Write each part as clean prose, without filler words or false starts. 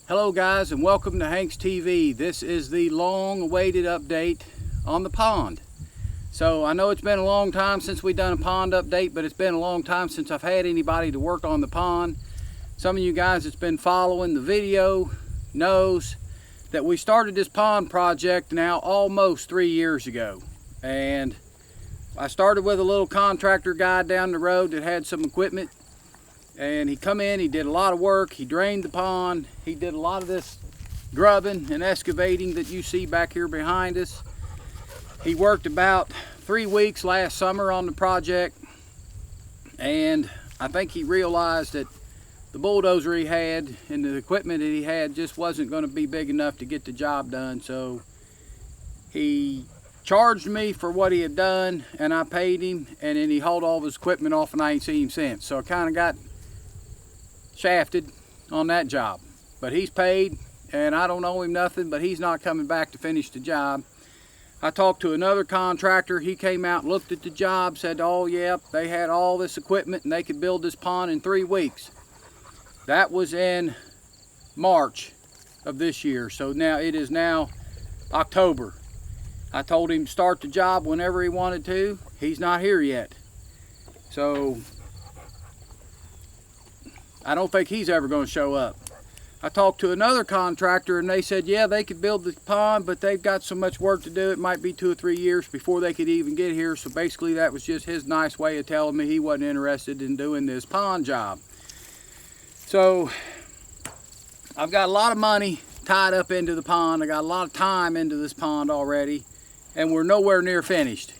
Hello guys, and welcome to Hanks TV. This is the long-awaited update on the pond. So I know it's been a long time since we've done a pond update, but it's been a long time since I've had anybody to work on the pond. Some of you guys that's been following the video knows that we started this pond project now almost 3 years ago. And I started with a little contractor guy down the road that had some equipment. And he come in, he did a lot of work, he drained the pond, he did a lot of this grubbing and excavating that you see back here behind us. He worked about 3 weeks last summer on the project, and I think he realized that the bulldozer he had and the equipment that he had just wasn't going to be big enough to get the job done. So he charged me for what he had done, and I paid him, and then he hauled all of his equipment off, and I ain't seen him since. So I kind of got shafted on that job, but he's paid and I don't owe him nothing, but he's not coming back to finish the job. I talked to another contractor. He came out, looked at the job, said, oh yep, they had all this equipment and they could build this pond in 3 weeks. That was in March of this year. So now it is now October. I told him to start the job whenever he wanted to. He's not here yet. So I don't think he's ever going to show up. I talked to another contractor and they said, yeah, they could build the pond, but they've got so much work to do, it might be 2 or 3 years before they could even get here. So basically that was just his nice way of telling me he wasn't interested in doing this pond job. So I've got a lot of money tied up into the pond. I got a lot of time into this pond already, and we're nowhere near finished.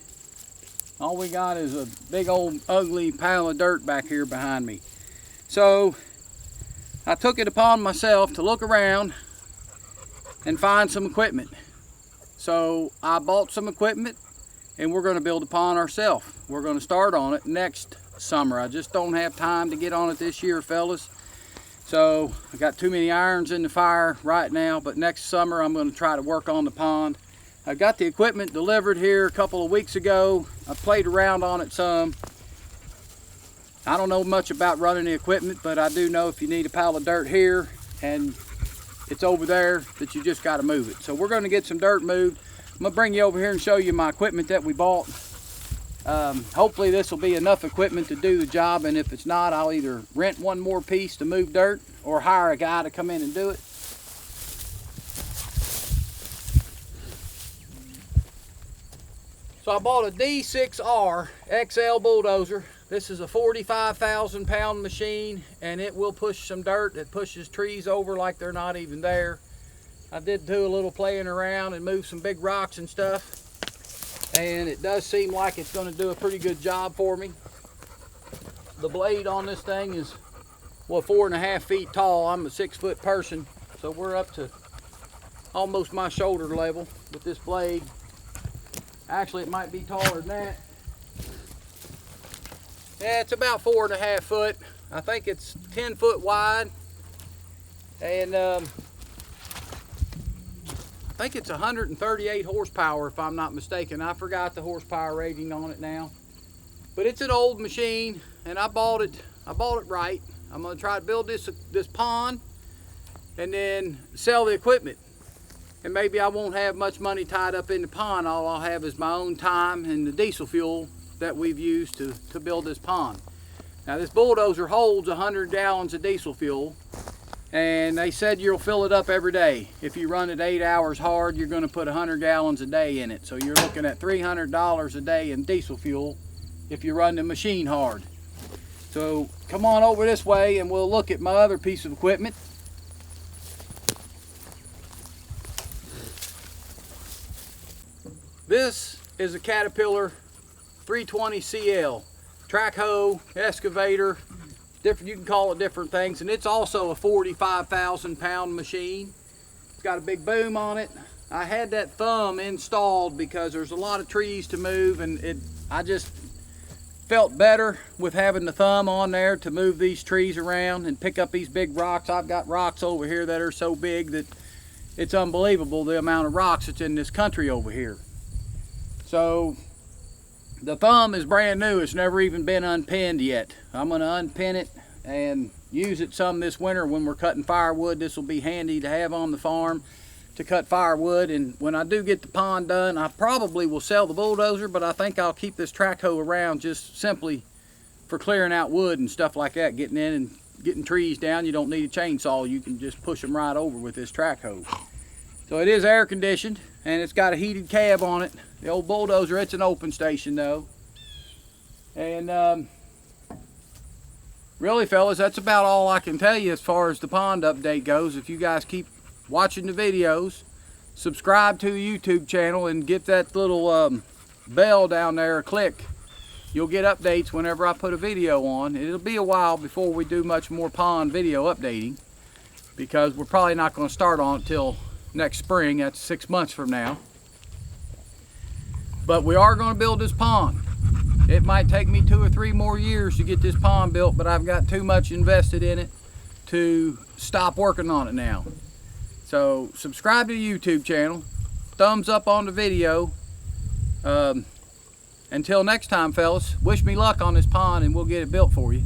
All we got is a big old ugly pile of dirt back here behind me. So I took it upon myself to look around and find some equipment. So I bought some equipment and we're going to build a pond ourselves. We're going to start on it next summer. I just don't have time to get on it this year, fellas. So I got too many irons in the fire right now, but next summer I'm going to try to work on the pond. I got the equipment delivered here a couple of weeks ago. I played around on it some. I don't know much about running the equipment, but I do know if you need a pile of dirt here and it's over there, that you just got to move it. So we're going to get some dirt moved. I'm going to bring you over here and show you my equipment that we bought. Hopefully this will be enough equipment to do the job, and if it's not, I'll either rent one more piece to move dirt or hire a guy to come in and do it. So I bought a D6R XL bulldozer. This is a 45,000 pound machine, and it will push some dirt. It pushes trees over like they're not even there. I did do a little playing around and move some big rocks and stuff, and it does seem like it's going to do a pretty good job for me. The blade on this thing is, well, 4.5 feet tall. I'm a 6-foot person, so we're up to almost my shoulder level with this blade. Actually, it might be taller than that. Yeah, it's about 4.5 foot. I think it's 10 foot wide. And I think it's 138 horsepower if I'm not mistaken. I forgot the horsepower rating on it now. But it's an old machine and I bought it right. I'm gonna try to build this pond and then sell the equipment. And maybe I won't have much money tied up in the pond. All I'll have is my own time and the diesel fuel that we've used to build this pond. Now this bulldozer holds 100 gallons of diesel fuel, and they said you'll fill it up every day. If you run it 8 hours hard, you're going to put 100 gallons a day in it. So you're looking at $300 a day in diesel fuel if you run the machine hard. So come on over this way and we'll look at my other piece of equipment. This is a Caterpillar 320CL, track hoe, excavator, different, you can call it different things, and it's also a 45,000 pound machine. It's got a big boom on it. I had that thumb installed because there's a lot of trees to move, and I just felt better with having the thumb on there to move these trees around and pick up these big rocks. I've got rocks over here that are so big that it's unbelievable the amount of rocks that's in this country over here. So the thumb is brand new. It's never even been unpinned yet. I'm going to unpin it and use it some this winter when we're cutting firewood. This will be handy to have on the farm to cut firewood. And when I do get the pond done, I probably will sell the bulldozer, but I think I'll keep this track hoe around just simply for clearing out wood and stuff like that, getting in and getting trees down. You don't need a chainsaw, you can just push them right over with this track hoe. So it is air conditioned and it's got a heated cab on it. The old bulldozer, it's an open station though. And really fellas, that's about all I can tell you as far as the pond update goes. If you guys keep watching the videos, subscribe to the YouTube channel and get that little bell down there a click, you'll get updates whenever I put a video on. It'll be a while before we do much more pond video updating, because we're probably not going to start on it till next spring. That's 6 months from now. But we are going to build this pond. It might take me 2 or 3 more years to get this pond built, but I've got too much invested in it to stop working on it now. So subscribe to the YouTube channel, thumbs up on the video. Until next time fellas, wish me luck on this pond and we'll get it built for you.